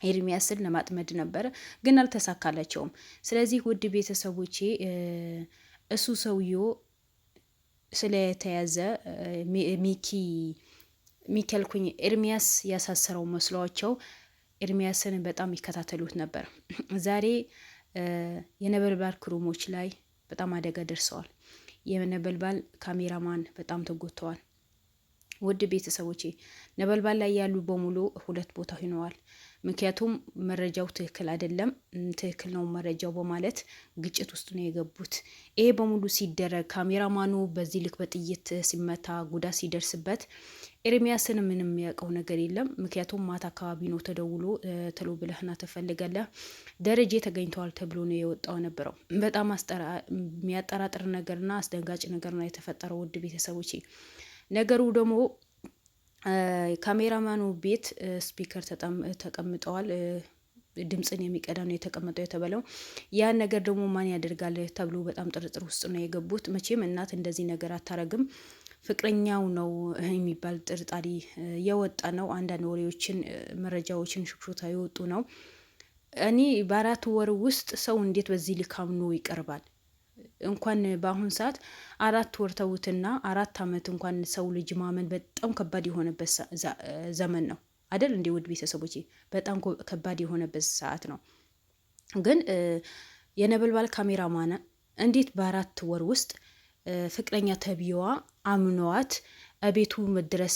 ኤርሚያስን ለማጥመድ ነበረ፣ ግን አልተሳካላቸውም። ስለዚህ ውድ ቤተሰቦቼ እሱ ሰውዬው ስለተያዘ ሚኪ አልኩኝ ኤርሚያስ ያሳሰረው መስሏቸው ኤርሚያስን በጣም ይከታተሉት ነበር። ዛሬ የነበልባል ክሩሞች ላይ በጣም አደጋ ደርሰዋል። የነበልባል ካሜራማን በጣም ተጎድተዋል። ውድ ቤተሰቦቼ ነበልባል ላይ ያሉ በሙሉ ሁለት ቦታ ሆነዋል። ምክንያቱም መረጃው ትክክል አይደለም፣ ትክክል ነው መረጃው በማለት ግጭት ውስጥ ነው የገቡት። ይሄ በሙሉ ሲደረግ ካሜራማኑ በዚህ ልክ በጥይት ሲመታ ጉዳት ሲደርስበት ኤርሚያስን ምንም የሚያውቀው ነገር የለም። ምክንያቱም ማታ አካባቢ ነው ተደውሎ ቶሎ ብለህና ተፈልጋለህ ደረጀ ተገኝተዋል ተብሎ ነው የወጣው ነበረው። በጣም የሚያጠራጥር ነገርና አስደንጋጭ ነገር ነው የተፈጠረው። ውድ ቤተሰቦቼ ነገሩ ደግሞ ካሜራማኑ ቤት ስፒከር ተቀምጠዋል። ድምፅን የሚቀዳ ነው የተቀመጠው የተባለው። ያን ነገር ደግሞ ማን ያደርጋል ተብሎ በጣም ጥርጥር ውስጥ ነው የገቡት። መቼም እናት እንደዚህ ነገር አታረግም። ፍቅረኛው ነው የሚባል ጥርጣሬ የወጣ ነው። አንዳንድ ወሬዎችን፣ መረጃዎችን ሹክሹክታ የወጡ ነው። እኔ በ4 ወር ውስጥ ሰው እንዴት በዚህ ልክ አምኖ ይቀርባል? እንኳን በአሁን ሰዓት 4 ወር ተውትና 4 ዓመት እንኳን ሰው ልጅ ማመን በጣም ከባድ የሆነበት ዘመን ነው አይደል? እንደ ውድ ቤተሰቦቼ በጣም ከባድ የሆነበት ሰዓት ነው። ግን የነበልባል ካሜራማን እንዴት በ4 ወር ውስጥ ፍቅረኛ ተብዬዋ አምኗት ቤቱ ድረስ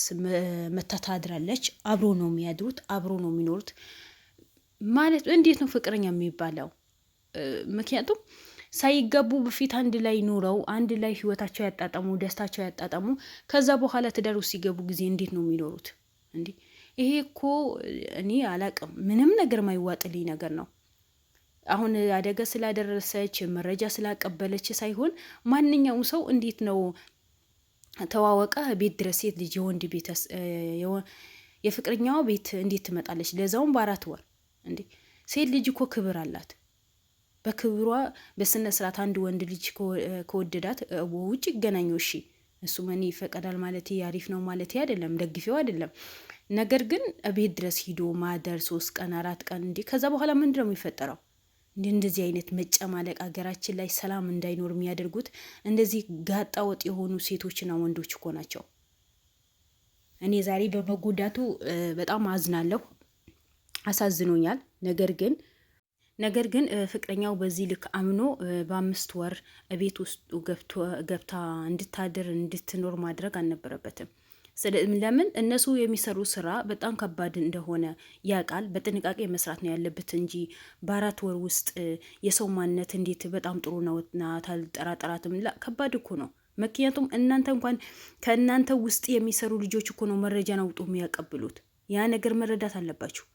መታታድራለች። አብሮ ነው የሚያድሩት፣ አብሮ ነው የሚኖሩት ማለት እንዴት ነው ፍቅረኛ የሚባለው? ምክንያቱም ሳይገቡ በፊት አንድ ላይ ኑረው አንድ ላይ ህይወታቸው ያጣጠሙ ደስታቸው ያጣጠሙ ከዛ በኋላ ትዳር ውስጥ ሲገቡ ጊዜ እንዴት ነው የሚኖሩት? እንዴ ይሄ እኮ እኔ አላቅም፣ ምንም ነገር ማይዋጥልኝ ነገር ነው። አሁን አደጋ ስላደረሰች መረጃ ስላቀበለች ሳይሆን ማንኛውም ሰው እንዴት ነው ተዋወቀ ቤት ድረስ ሴት ልጅ የወንድ ቤት የፍቅረኛዋ ቤት እንዴት ትመጣለች? ለዛውም በ4 ወር። እንዴ ሴት ልጅ እኮ ክብር አላት። በክብሯ በስነ ስርዓት አንድ ወንድ ልጅ ከወደዳት ውጭ ይገናኙ። እሺ እሱ ምን ይፈቀዳል ማለት አሪፍ ነው ማለት አይደለም፣ ደግፊው አይደለም። ነገር ግን ቤት ድረስ ሂዶ ማደር 3 ቀን 4 ቀን እንዴ ከዛ በኋላ ምንድነው የሚፈጠረው? እንደዚህ አይነት መጨማለቅ ሀገራችን ላይ ሰላም እንዳይኖር የሚያደርጉት እንደዚህ ጋጣ ወጥ የሆኑ ሴቶችና ወንዶች እኮ ናቸው። እኔ ዛሬ በመጎዳቱ በጣም አዝናለሁ፣ አሳዝኖኛል። ነገር ግን ፍቅረኛው በዚህ ልክ አምኖ በ5 ወር ቤት ውስጥ ገብታ እንድታድር እንድትኖር ማድረግ አልነበረበትም። ለምን እነሱ የሚሰሩ ስራ በጣም ከባድ እንደሆነ ያውቃል። በጥንቃቄ መስራት ነው ያለበት እንጂ በ4 ወር ውስጥ የሰው ማንነት እንዴት በጣም ጥሩ ነው ታልጠራጠራትም። ከባድ እኮ ነው። ምክንያቱም እናንተ እንኳን ከእናንተ ውስጥ የሚሰሩ ልጆች እኮ ነው መረጃን አውጡ የሚያቀብሉት። ያ ነገር መረዳት አለባችሁ።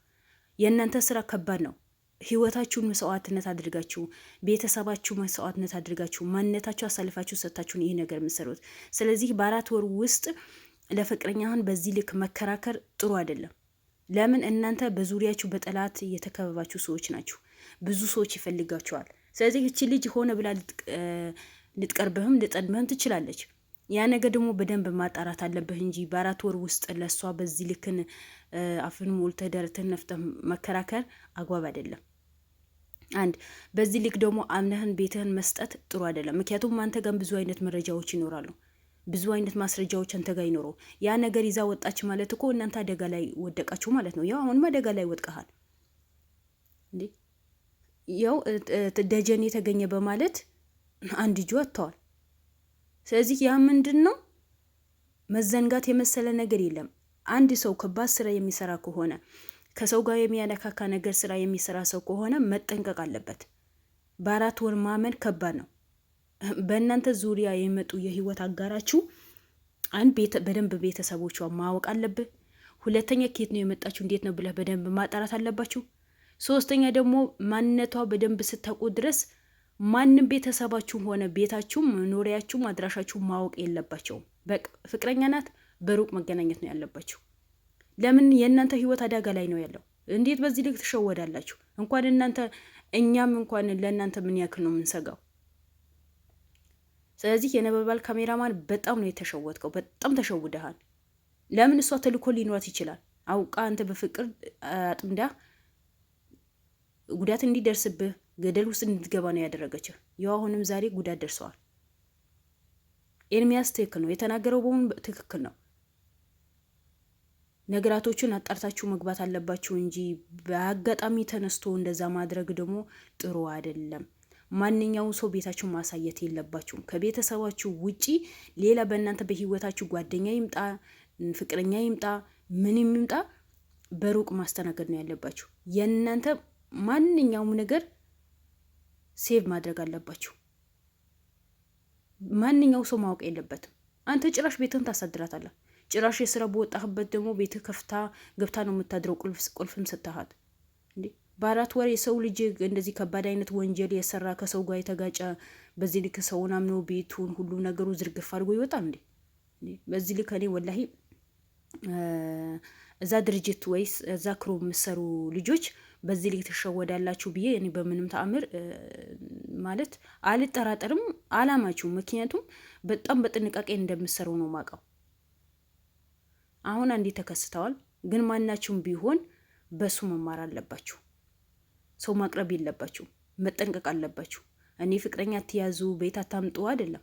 የእናንተ ስራ ከባድ ነው። ህይወታችሁን መስዋዕትነት አድርጋችሁ ቤተሰባችሁ መስዋዕትነት አድርጋችሁ ማንነታችሁ አሳልፋችሁ ሰጥታችሁን ይሄ ነገር የምትሰሩት። ስለዚህ በ4 ወር ውስጥ ለፍቅረኛህን በዚህ ልክ መከራከር ጥሩ አይደለም። ለምን እናንተ በዙሪያችሁ በጠላት የተከበባችሁ ሰዎች ናችሁ። ብዙ ሰዎች ይፈልጋችኋል። ስለዚህ እቺ ልጅ ሆነ ብላ ልትቀርብህም ልጠድምህም ትችላለች። ያ ነገር ደግሞ በደንብ ማጣራት አለብህ እንጂ በ4 ወር ውስጥ ለሷ በዚህ ልክን አፍን ሞልተህ ደረትህን ነፍተህ መከራከር አግባብ አይደለም። አንድ በዚህ ልክ ደግሞ አምነህን ቤትህን መስጠት ጥሩ አይደለም። ምክንያቱም አንተ ጋር ብዙ አይነት መረጃዎች ይኖራሉ፣ ብዙ አይነት ማስረጃዎች አንተ ጋር ይኖሩ። ያ ነገር ይዛ ወጣች ማለት እኮ እናንተ አደጋ ላይ ወደቃችሁ ማለት ነው። ያው አሁንም አደጋ ላይ ወድቀሃል እንዴ። ያው ደጀን የተገኘ በማለት አንድ እጁ ወጥተዋል። ስለዚህ ያ ምንድን ነው መዘንጋት የመሰለ ነገር የለም። አንድ ሰው ከባድ ስራ የሚሰራ ከሆነ ከሰው ጋር የሚያነካካ ነገር ስራ የሚሰራ ሰው ከሆነ መጠንቀቅ አለበት። በ4 ወር ማመን ከባድ ነው። በእናንተ ዙሪያ የመጡ የህይወት አጋራችሁ አንድ በደንብ ቤተሰቦቿ ማወቅ አለብህ። ሁለተኛ ከየት ነው የመጣችሁ እንዴት ነው ብለህ በደንብ ማጣራት አለባችሁ። ሶስተኛ ደግሞ ማንነቷ በደንብ ስታውቁ ድረስ ማንም ቤተሰባችሁ ሆነ ቤታችሁ መኖሪያችሁ አድራሻችሁ ማወቅ የለባቸውም። በቃ ፍቅረኛ ናት፣ በሩቅ መገናኘት ነው ያለባችሁ። ለምን የእናንተ ህይወት አደጋ ላይ ነው ያለው። እንዴት በዚህ ልክ ትሸወዳላችሁ? እንኳን እናንተ እኛም እንኳን ለእናንተ ምን ያክል ነው የምንሰጋው። ስለዚህ የነበልባል ካሜራማን በጣም ነው የተሸወድከው፣ በጣም ተሸውደሃል። ለምን እሷ ተልኮ ሊኖራት ይችላል። አውቃ አንተ በፍቅር አጥምዳ ጉዳት እንዲደርስብህ ገደል ውስጥ እንድትገባ ነው ያደረገችው። ያው አሁንም ዛሬ ጉዳት ደርሰዋል። ኤርሚያስ ትክክል ነው የተናገረው፣ በሙሉ ትክክል ነው። ነገራቶችን አጣርታችሁ መግባት አለባችሁ እንጂ በአጋጣሚ ተነስቶ እንደዛ ማድረግ ደግሞ ጥሩ አይደለም። ማንኛውም ሰው ቤታችሁን ማሳየት የለባችሁም። ከቤተሰባችሁ ውጪ ሌላ በእናንተ በህይወታችሁ ጓደኛ ይምጣ፣ ፍቅረኛ ይምጣ፣ ምንም ይምጣ በሩቅ ማስተናገድ ነው ያለባችሁ። የእናንተ ማንኛውም ነገር ሴቭ ማድረግ አለባችሁ። ማንኛው ሰው ማወቅ የለበትም። አንተ ጭራሽ ቤትህን ታሳድራታለህ። ጭራሽ የስራ በወጣህበት ደግሞ ቤትህ ከፍታ ገብታ ነው የምታድረው። ቁልፍም ሰጥተሃት እንዴ! በ4 ወር የሰው ልጅ እንደዚህ ከባድ አይነት ወንጀል የሰራ ከሰው ጋር የተጋጨ በዚህ ልክ ሰውን አምኖ ቤቱን ሁሉ ነገሩ ዝርግፍ አድርጎ ይወጣል እንዴ? በዚህ ልክ እኔ ወላሂ እዛ ድርጅት ወይስ እዛ ክሮ የምሰሩ ልጆች በዚህ ልክ ትሸወዳላችሁ ብዬ እኔ በምንም ተአምር ማለት አልጠራጠርም አላማችሁ። ምክንያቱም በጣም በጥንቃቄ እንደምሰሩ ነው ማውቀው። አሁን አንዴ ተከስተዋል፣ ግን ማናችሁም ቢሆን በሱ መማር አለባችሁ። ሰው ማቅረብ የለባችሁ፣ መጠንቀቅ አለባችሁ። እኔ ፍቅረኛ አትያዙ፣ ቤት አታምጡ አይደለም።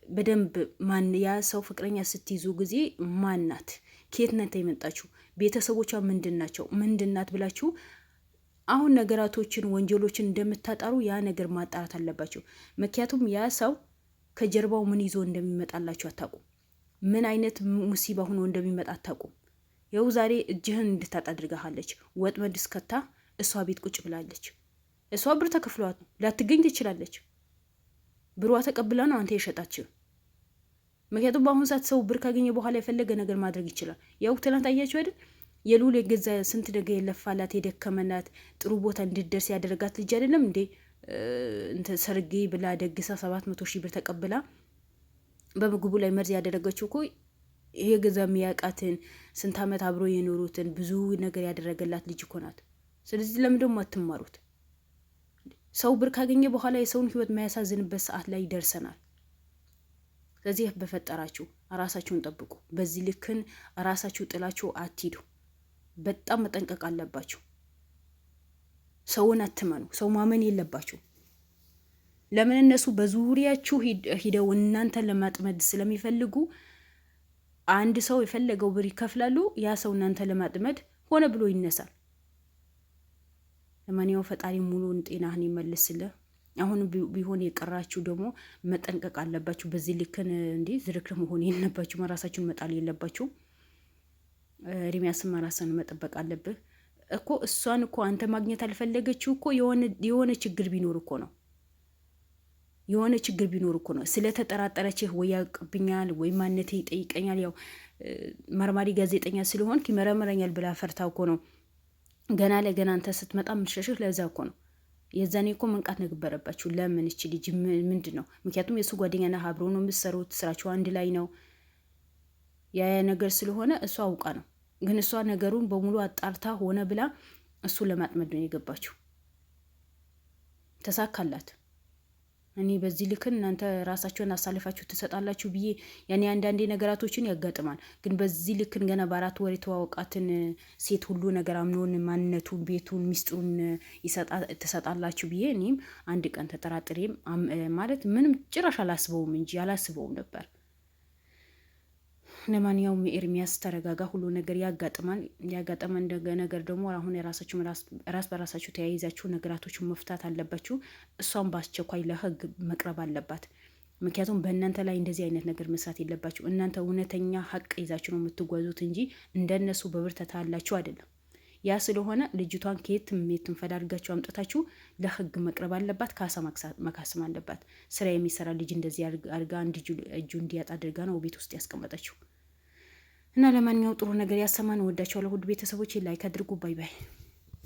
በደንብ ማን ያ ሰው ፍቅረኛ ስትይዙ ጊዜ ማናት፣ ከየት ናት የመጣችሁ፣ ቤተሰቦቿ ምንድናቸው፣ ምንድናት ብላችሁ አሁን ነገራቶችን ወንጀሎችን እንደምታጣሩ ያ ነገር ማጣራት አለባችሁ። ምክንያቱም ያ ሰው ከጀርባው ምን ይዞ እንደሚመጣላችሁ አታውቁም። ምን አይነት ሙሲባ ሆኖ እንደሚመጣ አታውቁም። ያው ዛሬ እጅህን እንድታጣ አድርጋሃለች። ወጥመድ እስከታ እሷ ቤት ቁጭ ብላለች። እሷ ብር ተከፍሏት ነው፣ ላትገኝ ትችላለች። ብሯ ተቀብላ ነው አንተ የሸጣችው። ምክንያቱም በአሁኑ ሰዓት ሰው ብር ካገኘ በኋላ የፈለገ ነገር ማድረግ ይችላል። ያው ትናንት አያችሁ አይደል? የሉል የገዛ ስንት ነገር የለፋላት የደከመናት ጥሩ ቦታ እንድደርስ ያደረጋት ልጅ አይደለም እንዴ? ሰርጌ ብላ ደግሳ 700 ሺህ ብር ተቀብላ በምግቡ ላይ መርዝ ያደረገችው እኮ ይሄ ገዛ የሚያውቃትን ስንት ዓመት አብሮ የኖሩትን ብዙ ነገር ያደረገላት ልጅ እኮ ናት። ስለዚህ ለምን ደግሞ አትማሩት? ሰው ብር ካገኘ በኋላ የሰውን ህይወት የማያሳዝንበት ሰዓት ላይ ደርሰናል። ስለዚህ በፈጠራችሁ ራሳችሁን ጠብቁ። በዚህ ልክን ራሳችሁ ጥላችሁ አትሂዱ። በጣም መጠንቀቅ አለባችሁ። ሰውን አትመኑ። ሰው ማመን የለባችሁ። ለምን እነሱ በዙሪያችሁ ሂደው እናንተን ለማጥመድ ስለሚፈልጉ አንድ ሰው የፈለገው ብር ይከፍላሉ። ያ ሰው እናንተን ለማጥመድ ሆነ ብሎ ይነሳል። ለማንኛውም ፈጣሪ ሙሉን ጤናህን ይመልስልህ። አሁን ቢሆን የቀራችሁ ደግሞ መጠንቀቅ አለባችሁ። በዚህ ልክን እንዲህ ዝርክር መሆን የለባችሁ። ራሳችሁን መጣል የለባችሁ። ኤርሚያስም ራስን መጠበቅ አለብህ እኮ። እሷን እኮ አንተ ማግኘት አልፈለገችው እኮ የሆነ ችግር ቢኖር እኮ ነው። የሆነ ችግር ቢኖር እኮ ነው። ስለተጠራጠረችህ ወይ ያውቅብኛል ወይ ማንነቴ ይጠይቀኛል፣ ያው መርማሪ ጋዜጠኛ ስለሆንክ ይመረምረኛል ብላ ፈርታ እኮ ነው ገና ለገና አንተ ስትመጣ ምትሸሽህ። ለዛ እኮ ነው የዛኔ እኮ መንቃት ነበረባችሁ። ለምን እቺ ልጅ ምንድን ነው? ምክንያቱም የእሱ ጓደኛና አብሮ ነው የምትሰሩት፣ ስራችሁ አንድ ላይ ነው። ያ ነገር ስለሆነ እሷ አውቃ ነው። ግን እሷ ነገሩን በሙሉ አጣርታ ሆነ ብላ እሱ ለማጥመድ ነው የገባችሁ። ተሳካላት። እኔ በዚህ ልክን እናንተ ራሳችሁን አሳልፋችሁ ትሰጣላችሁ ብዬ ያኔ አንዳንዴ ነገራቶችን ያጋጥማል። ግን በዚህ ልክን ገና በ4 ወር የተዋወቃትን ሴት ሁሉ ነገር አምኖን ማንነቱን፣ ቤቱን፣ ሚስጥሩን ትሰጣላችሁ ብዬ እኔም አንድ ቀን ተጠራጥሬም ማለት ምንም ጭራሽ አላስበውም እንጂ አላስበውም ነበር። ለማንኛውም ኤርሚያስ ተረጋጋ። ሁሉ ነገር ያጋጥማል። ያጋጠመን ነገር ደግሞ አሁን የራሳችሁ ራስ በራሳችሁ ተያይዛችሁ ነገራቶችን መፍታት አለባችሁ። እሷም በአስቸኳይ ለህግ መቅረብ አለባት። ምክንያቱም በእናንተ ላይ እንደዚህ አይነት ነገር መስራት የለባችሁ። እናንተ እውነተኛ ሀቅ ይዛችሁ ነው የምትጓዙት እንጂ እንደነሱ በብር ተታላችሁ አይደለም። ያ ስለሆነ ልጅቷን ከየትም የትም ፈላልጋችሁ አምጥታችሁ ለህግ መቅረብ አለባት። ካሳ መካስም አለባት። ስራ የሚሰራ ልጅ እንደዚህ አድርጋ እጁ እንዲያጣ አድርጋ ነው ቤት ውስጥ ያስቀመጠችው። እና ለማንኛውም ጥሩ ነገር ያሰማን። ወዳችኋለሁ ውድ ቤተሰቦች። ላይክ አድርጉ። ባይ ባይ።